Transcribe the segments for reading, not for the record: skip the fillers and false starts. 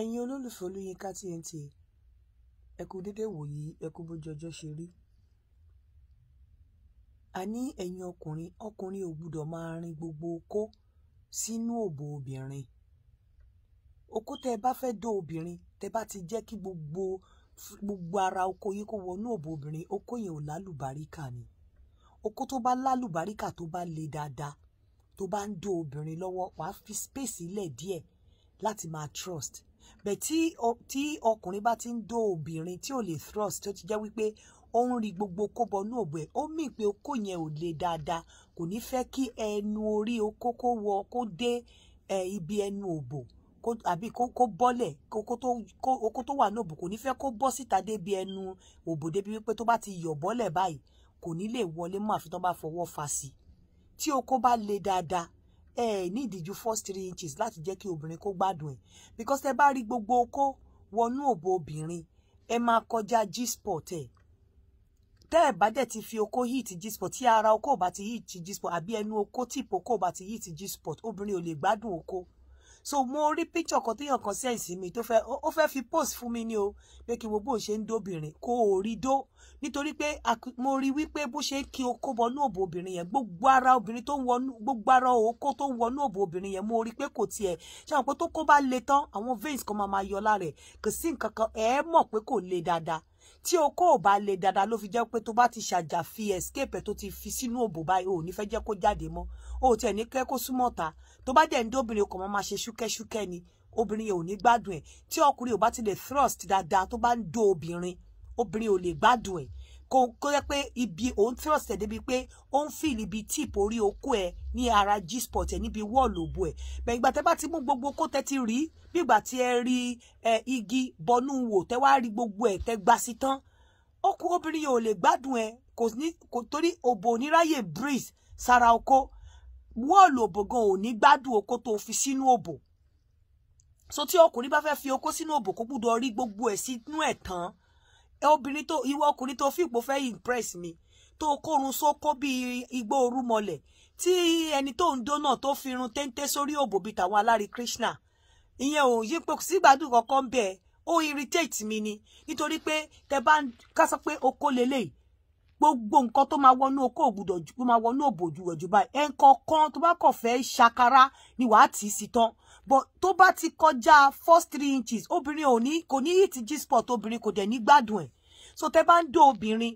Ẹ̀yin olólùfẹ́ Olúyinká TNT, ẹ kú dédé wòyí, ẹ kú bójú ọjọ́ ṣe rí. A ní ẹ̀yin ọkùnrin ò gbúdọ̀ máa rin gbogbo okó sínú òbò obìnrin. Okó tẹ́ bá fẹ́ dó obìnrin, tẹ́ bá ti jẹ́ kí gbogbo ara oko yín kó wọnú òbò obìnrin, okó yẹn ò lálùbáríkà ni. Okó tó bá lálùbáríkà tó bá le dáadáa, tó bá ń dó obìnrin lọ́wọ́, wàá fi space ilẹ̀ díẹ̀ láti máa trust. Bẹ̀ tí ọkùnrin bá ti ń dó obìnrin tí ò lè thrust, tó ti jẹ́ wípé ó ń rí gbogbo okó bọnú òbò ẹ̀, ó mì pé okó yẹn ò le dáadáa, kò ní fẹ́ kí ẹnu orí okó kó dé ibi ẹnu òbò, àbí kó bọ́lẹ̀, okó tó wà ní òbò kò ní fẹ́ kó bọ́ síta débi ẹnu òbò, débi wípé tó bá ti yọ̀ bọ́lẹ̀ báyìí kò ní lè wọlé mọ́ àfi tó bá fọwọ́ fa sí. Tí okó bá le dáadáa, ní ìdíjú first 3 inches láti jẹ́ kí obìnrin kó gbádùn ẹ̀, because tẹ́ bá rí gbogbo okó wọnú òbò obìnrin, ẹ máa kọjá G-spot ẹ̀. Tẹ́ ẹ̀ bá dẹ̀ ti fi okó hit G-spot, tí ara okó ò bá ti hit G-spot, àbí ẹnu okó tìpó okó ò bá ti hit G-spot, obìnrin ò lè gbádùn okó. So mo rí picture kan téèyàn kan send sí mi tó fẹ́ fi post fún mi ní o, pé kí wo bó ṣe ń dóbìnrin kó o rí dó, nítorí pé mo rí wípé bó ṣe kí okó bọnú òbò obìnrin yẹn, gbogbo ara obìnrin tó ń wọnú, gbogbo ara okó tó ń wọnú òbò obìnrin yẹn, mo rí pé kò tiẹ̀ ṣe àwọn pé tó kó bá le tán àwọn veins kan máa yọ lára ẹ̀, kò sí nǹkan kan, mọ̀ pé kò le dáadáa. Tí okó ò bá le dáadáa ló fi jẹ́ pé tó bá ti ṣàjà fi escape ẹ̀ tó ti fi sínú òbò báyìí, ò ní fẹ́ jẹ́ kó jáde mọ́, ò tiẹ̀ ní kẹ́ kó súnmọ́ ta. Tó bá dẹ̀ ń dé obìnrin ọkàn máa ṣe ṣúkẹ́ṣúkẹ́ ni, obìnrin yẹn ò ní gbádùn ẹ̀. Tí ọkùnrin ò bá ti lè thrust dáadáa tó bá ń dó obìnrin ò lè gbádùn ẹ̀. Kó yẹ pé ibi òun thrust ẹ̀ débi pé ó ń feel ibi tip orí okó ẹ̀ ní ara G-spot ẹ̀ níbi wall òbò ẹ̀. Bẹ́ẹ̀ ìgbà tẹ́ bá ti mú gbogbo okó tẹ́ ti rí, bí ìgbà tí ẹ rí igi bọnú wò tẹ́ wá rí gbogbo ẹ̀ tẹ́ gbá sí tán, obìnrin yẹn ò lè gbádùn ẹ̀, kò torí òbò ò ní ráyè breathe sára okó. Wọ́ọ̀lù òbò gan ò ní gbádùn okó tó fi sínú òbò. So tí ọkùnrin bá fẹ́ fi okó sínú òbò kó gbúdọ̀ rí gbogbo ẹ̀ sínú ẹ̀ tán. Ìwọ ọkùnrin tó fìpò fẹ́ impress mi, tó kórun sókó bí igbó orú mọlẹ̀, tí ẹni tó ń dó náà tó fi irun téńté sórí òbò bíi tàwọn alárí Krishna, ìyẹn ò yí pé sí gbádùn kankan bẹ́ẹ̀, ó irritate mi ni, nítorí pé tẹ bá ká sọ pé okó lélẹ̀, gbogbo nǹkan tó máa wọnú okó ògbúdọ̀ tó máa wọnú òbò ju ẹ̀jú báyìí, ẹnìkankan tó bá kàn fẹ́ ṣàkárá ni wàá tì í sí tán. But tó bá ti kọjá first 3 inches, obìnrin kò ní hit G-spot, obìnrin kò dẹ̀ ní gbádùn ẹ̀. So tẹ́ bá ń dó obìnrin,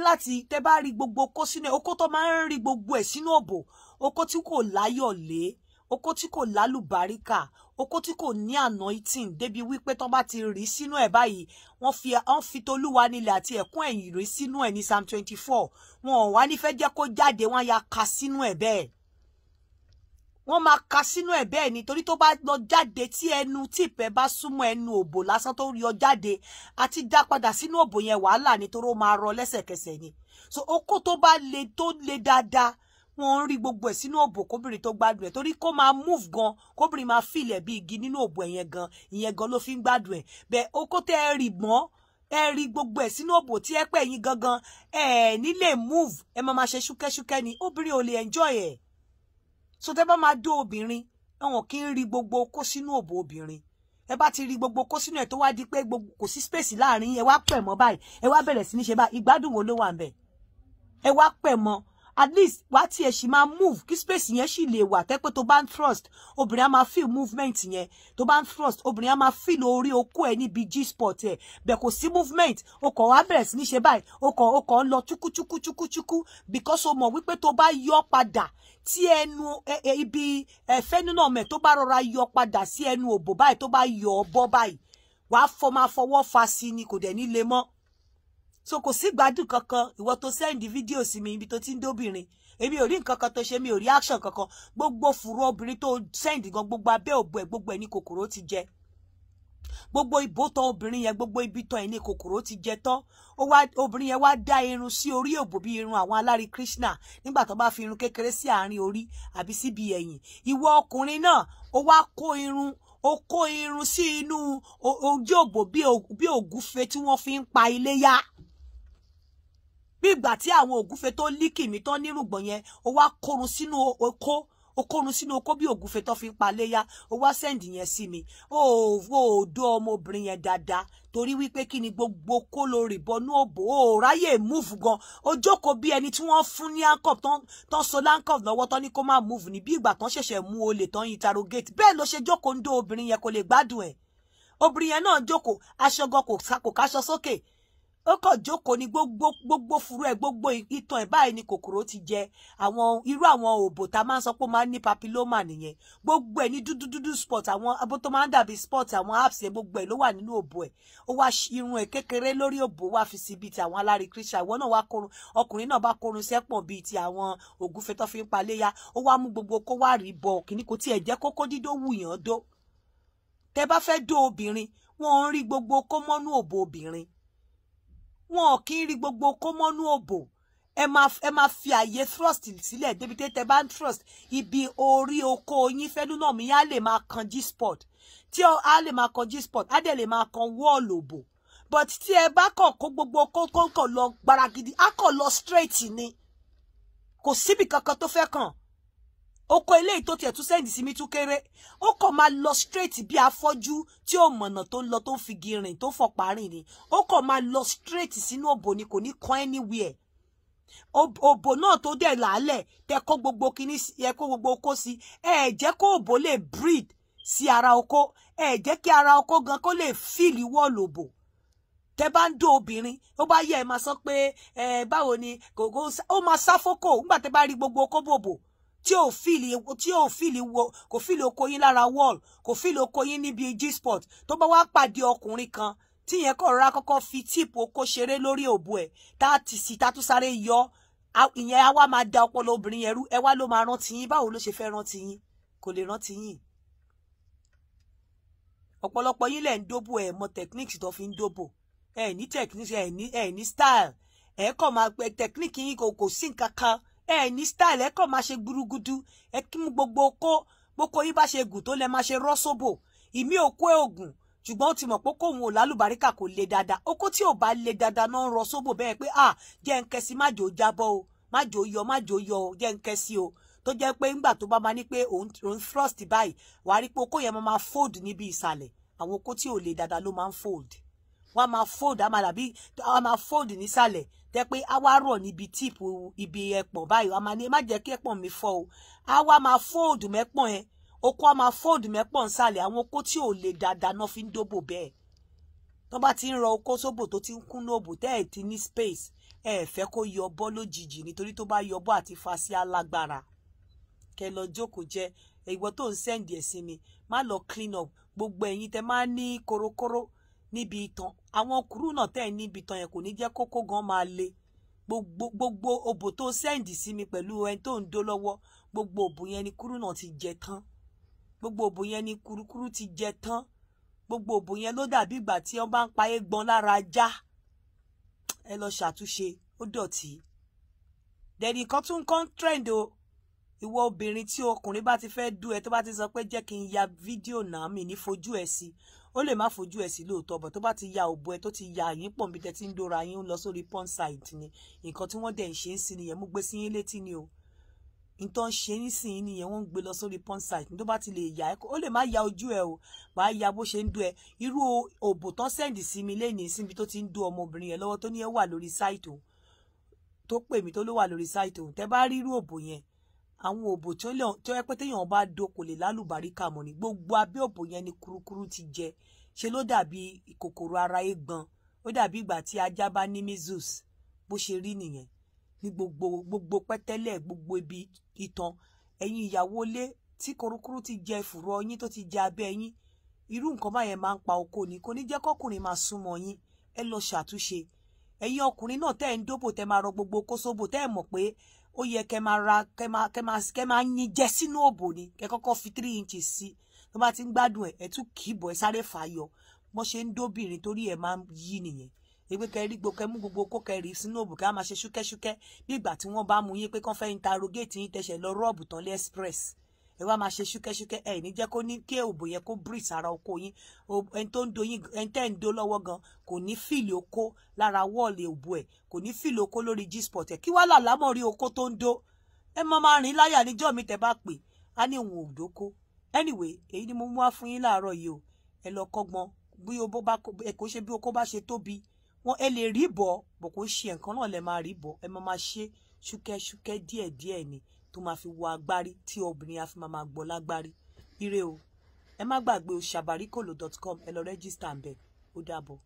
láti tẹ́ bá rí gbogbo okó sínú ẹ̀, okó tó máa ń rí gbogbo ẹ̀ sínú òbò, okó tí kò láyọ̀ lé, okó tí kò lálùbáríkà, okó tí kò ní anointing débi wípé tó bá ti rí sínú ẹ̀ báyìí, wọ́n fi tolúwa nílẹ̀ àti ẹ̀kún ẹ̀yìn rí sínú ẹ̀ ní Psalm 24. Wọn ò wá ní fẹ́ jẹ́ kó jáde, wọ́n ya ka sínú ẹ̀ bẹ́ẹ̀. Wọ́n máa ka sínú ẹ̀ bẹ́ẹ̀ nítorí tó bá lọ jáde tí ẹnu tìpẹ́ bá súnmọ́ ẹnu òbò lásán tó yọ jáde, àti dá padà sínú òbò yẹn wàhálà nítorí ó máa rọ lẹ́sẹ̀kẹsẹ̀ ni. So okó tó bá le dáadáa, wọ́n ń rí gbogbo ẹ̀ sínú òbò kóbìnrin tó gbádùn ẹ̀, torí kó máa move gan, kóbìnrin máa feel ẹ̀ bí igi nínú òbò ẹ̀yẹn gan, ìyẹn gan ló fi ń gbádùn ẹ̀. Bẹ́ẹ̀ okó tẹ́ ẹ rí mọ́, ẹ rí gbogbo ẹ̀ sínú òbò tí ẹ pẹ́ yín gangan, ní lè move, ẹ máa ṣe ṣúkẹ́ṣúkẹ́ ni, obìnrin ò lè enjoy ẹ̀. So tẹ́ bá máa dó obìnrin, àwọn kì í rí gbogbo okó sínú òbò obìnrin. Ẹ bá ti rí gbogbo okó sínú ẹ̀ tó wá di pé kò sí space láàrin, ẹ wá pẹ̀ mọ́ báyìí, ẹ wá bẹ̀rẹ̀ sí ní ṣe báyìí, ìgbádùn wo ló wà ńbẹ̀? Ẹ wá pẹ̀ mọ́, at least wá tí ẹ sì máa move, kí space yẹn sì lè wà, tẹ́ pé tó bá ń thrust, obìnrin á máa feel movement yẹn. Tó bá ń thrust, obìnrin á máa feel orí okó ẹ níbi G-spot ẹ. Bẹ́ẹ̀ kò sí movement, o kàn wá bẹ̀rẹ̀ sí ní ṣe báyìí, o kàn ń lọ chúkúchúkúchúkú, because o mọ̀ wípé tó bá yọ padà tí ẹnu ibi fẹ́nu náà mẹ́ tó bá rọra yọ padà sí ẹnu òbò báyìí, tó bá yọ ọbọ báyìí, wàá máa fọwọ́ fa sí ni, kò dẹ̀ ní le mọ́. So kò sí gbádùn kankan. Ìwọ tó send fídíò sí mi ibi tó ti ń dóbìnrin, èmi ò rí nǹkan kan tó ṣe, mi ò rí action kankan. Gbogbo fùrọ̀ obìnrin tó send gan, gbogbo abẹ́ òbò ẹ̀, gbogbo ẹ̀ ní kòkòrò ti jẹ. Gbogbo ìbòtọ̀ obìnrin yẹn, gbogbo ibi tán ẹ̀ ní kòkòrò ti jẹ tán. Obìnrin yẹn wá dá irun sí orí òbò bí irun àwọn alárí Krishna, nígbà tó bá fi irun kékeré sí àárín orí àbí síbi ẹ̀yìn. Ìwọ ọkùnrin náà, ó wá kó irun sí inú ojú òbò bí ògúfe tí wọ́n fi ń pa iléyá. Bí ìgbà tí àwọn ògúfe tó líkì mi tán nírùngbọ̀n yẹn, ó wá kórun sínú okó, ó kórun sínú okó bí ògúnfe tó fi ń pa léyà ó wá send yẹn sí mi ó do ọmọbìnrin yẹn dáadáa torí wípé kí ni gbogbo kó lórí bọnú òbò ó ráyè move gan ó jókòó bí ẹni tí wọ́n fún ní handcuff tán so handcuff lọ́wọ́ tán ní kó má move ní bí ìgbà tán ṣẹ̀ṣẹ̀ mú olè tán interrogate bẹ́ẹ̀ ló ṣe jókòó ń do obìnrin yẹn kò lè gbádùn ẹ̀ obìnrin yẹn náà jókòó aṣọ gan kò káṣọ sókè ó kàn jókòó ní gbogbo furu ẹ̀ gbogbo itan ẹ̀ báyìí ni kòkòrò ti jẹ àwọn irú àwọn òbò tá máa ń sọ pé ó máa ń ní papilloma nìyẹn gbogbo ẹ̀ ní dúdú spot àwọn abo tó máa ń dàbí spot àwọn apps yẹn gbogbo ẹ̀ ló wà nínú òbò ẹ̀ ó wá irun ẹ̀ kékeré lórí òbò wá fi sí bíi ti àwọn alárí kírísà ìwọ náà wá kórun ọkùnrin náà bá kórun sẹ́pọ̀n bíi ti àwọn ògúnfe tó fi ń pa léyà ó wá mú gbogbo kó wá rí bọ kìíní kò tiẹ̀ jẹ́ kókó dídó wùyàn dó tẹ bá fẹ́ dó obìnrin wọn ń rí gbogbo kó mọ́nú òbò obìnrin wọn kì í rí gbogbo kó mọ́nú òbò ẹ máa fi àyè thrust sílẹ̀ débi tẹ́ bá ń thrust ibi orí oko yín fẹ́nu náà mi á lè máa kan G-spot tí á lè máa kan G-spot á dẹ̀ lè máa kan wọ́ọ̀lù òbò but tí ẹ bá kàn kó gbogbo kó lọ gbaragidi á kàn lọ straight ni kò síbi kankan tó fẹ́ kàn oko eléyìí tó tiẹ̀ tún sẹ́ndì sí mi tún kéré ó kàn máa lọ straight bí afọ́jú tí ó mọ̀nà tó ń lọ tó ń fi gírìn tó fọ̀pá rìn ni ó kàn máa lọ straight sínú òbò ni kò ní kan anywhere òbò náà tó dẹ̀ làálẹ̀ tẹ kó gbogbo kíní ẹ kó gbogbo okó sí ẹ jẹ́ kó òbò lè breathe sí ara oko ẹ jẹ́ kí ara oko gan kó lè fíìlì wọ́ọ̀lù òbò tẹ bá ń dó obìnrin ó bá yẹ ẹ máa sọ pé báwo ni ó máa sáfókò nígbà tẹ bá rí gbogbo okó bòbò tí ò fíìlì oko yín lára wall kò fíìlì oko yín níbi G-spot tó bá wá pàdé ọkùnrin kan tí yẹn kọ̀ rárá kọ́kọ́ fi tíìpù oko ṣeré lórí òbò ẹ̀ tá a ti sì tá a tún sáré yọ ìyẹn á wá máa da ọpọlọ obìnrin yẹn rú ẹ wá ló máa rántí yín báwo ló ṣe fẹ́ rántí yín kò lè rántí yín ọ̀pọ̀lọpọ̀ yín lẹ̀ ń dóbò ẹ̀ mọ techniques tó fi ń dóbò ẹ̀ ní techniques ẹ̀ ní style ẹ̀ kàn máa pẹ́ technique yín kò sí nǹkan kan ní style ẹ kàn máa ṣe gbúrúgúdú ẹ kí mú gbogbo yín bá ṣe gùn tó lẹ máa ṣe rọ́sóbò ìmí òkú ògùn ṣùgbọ́n ó ti mọ̀ pé kóun ò lálùbáríkà kò le dáadáa okó tí ò bá le dáadáa náà ń rọ́sóbò bẹ́ẹ̀ pé jẹ́ ń kẹ́sí májò jábọ́ o májò yọ o jẹ́ ń kẹ́sí o tó jẹ́ pé ńgbà tó bá máa ní pé òun thrust báyìí wà á rí pé okó yẹn máa fold níbi ìsàlẹ̀ àwọn okó tí ò le dáadáa ló máa ń fold wọ́n á máa fold á máa fold nísàlẹ̀ tẹ́ pé á wá rọ̀ níbi tíìpù ibi ẹpọ̀n báyìí a máa ní má jẹ́ kí ẹpọ̀n mi fọ́ o á wá máa fold mẹ́pọ̀n ẹ okó á máa fold mẹ́pọ̀n nsàlẹ̀ àwọn okó tí ò le dáadáa náà fi ń dóbò bẹ́ẹ̀ tó bá ti ń rọ okó sóbò tó ti ń kún lóbò tẹ́ ẹ̀ ti ní space ẹ fẹ́ kó yọ bọ́ lójijì nítorí tó bá yọ bọ́ àti fa sí alágbára kẹ lọ jókòó jẹ ìwọ tó ń sẹ́ndì ẹ̀ sí mi má lọ clean up gbogbo ẹ̀yin tẹ máa ní korokoro níbi ìtàn àwọn kúrú náà tẹ́ ẹ̀ níbi ìtàn yẹn kò ní jẹ́ kókó gan máa le gbogbo òbò tó sẹ́ndì sí mi pẹ̀lú ẹni tó ń dó lọ́wọ́ gbogbo òbò yẹn ni kúrú náà ti jẹ tán gbogbo òbò yẹn ni kúrúkúrú ti jẹ tán gbogbo òbò yẹn ló dàbí ìgbà tí wọ́n bá ń pa eégbọn lára ajá ẹ lọ ṣàtúnṣe ó dọ̀tí dẹ̀ni kan tún kàn trend o ìwọ obìnrin tí ọkùnrin bá ti fẹ́ dú ẹ tó bá ti sọ pé jẹ́ kí n ya fídíò náà mi ní fojú ẹ sí ó lè má fojú ẹ sí lóòótọ́ bọ̀ tó bá ti ya òbò ẹ tó ti ya yín pọ̀ níbi tẹ́ ti ń dóra yín lọ sórí porn site ni nǹkan tí wọ́n dẹ̀ ń ṣe ń sin nìyẹn mú gbé sí yín létí ni o nǹkan ṣe ń sìn yín nìyẹn wọ́n ń gbé lọ sórí porn site tó bá ti lè ya ẹ ó lè má ya ojú ẹ o wàá ya bó ṣe ń dú ẹ irú òbò tán sẹ́ndì sí mi lẹ́yìn síbi tó ti ń dú ọmọbìnrin yẹn lọ́wọ́ tó ní ẹ wà lórí site o tó pè mí tó ló wà lórí site o tẹ́ bá rí irú òbò yẹn àwọn òbò tó yẹ pé téèyàn bá do kò lè lálùbáríkà mọ́ ni gbogbo abẹ́ òbò yẹn ni kurukuru ti jẹ ṣe ló dàbí kòkòrò ara eégbọn ó dàbí ìgbà tí ajá bá ní measles bó ṣe rí nìyẹn ní gbogbo pẹ́tẹ́lẹ̀ gbogbo ibi ìtàn ẹ̀yin ìyàwó ilé tí kurukuru ti jẹ fùrọ̀ yín tó ti jẹ abẹ́ yín irú nǹkan báyẹn máa ń pa oko ni kò ní jẹ́ kọ́kùnrin máa súnmọ́ yín ẹ lọ ṣàtúnṣe ẹ̀yin ọkùnrin náà tẹ́ ẹ̀ ń dóbò tẹ́ máa rọ gbogbo kóṣóbò tẹ́ ẹ̀ mọ̀ pé ó yẹ kẹ́ máa yín jẹ sínú òbò ni kẹ́ kọ́kọ́ fi 3 inches sí tó bá ti ń gbádùn ẹ tún kìbọ̀ ẹ sáré fàyọ bó ṣe ń dóbìnrin torí ẹ máa ń yí nìyẹn èpè kẹrí gbogbo mú gbogbo kó kẹrí sínú òbò ká máa ṣe ṣúkẹ́ṣúkẹ́ bí ìgbà tí wọ́n bá mú yín pé kán fẹ́ interrogate yín tẹ̀sẹ̀ lọ rọ́ọ̀bù tán lé express ẹ wá máa ṣe ṣúkẹ́ṣúkẹ́ ẹ ní jẹ́ kó ní kí òbò yẹn kó breathe ara oko yín ẹni tó ń do yín ẹni tẹ́ ń do lọ́wọ́ gan kò ní fìlì oko lára wọ́ọ̀lì òbò ẹ̀ kò ní fìlì oko lórí G-spot ẹ̀ kí wá làlámọ̀ rí oko tó ń do ẹ máa rìn láyà níjọ́ mi tẹ́ bá pè á ní òun ò dóko. Anyway èyí ni mo mú wá fún yín láàárọ̀ yìí o, ẹ lọ kọ́gbọ́n bí o bá kò ṣe bí oko bá ṣe tóbi wọn ẹ lè rí bọ̀ kò ṣe nǹkan náà lẹ máa rí bọ̀, ẹ máa ṣe ṣúkẹ́ṣúkẹ́ díẹ̀díẹ̀ ni tó máa fi wọ agbárí tí obìnrin á fi máa gbọ́ lágbárí. Ire o, ẹ má gbàgbé o sabarikolo.com, ẹ lọ rẹ́gísítà ń bẹ̀. Ó dàbọ̀.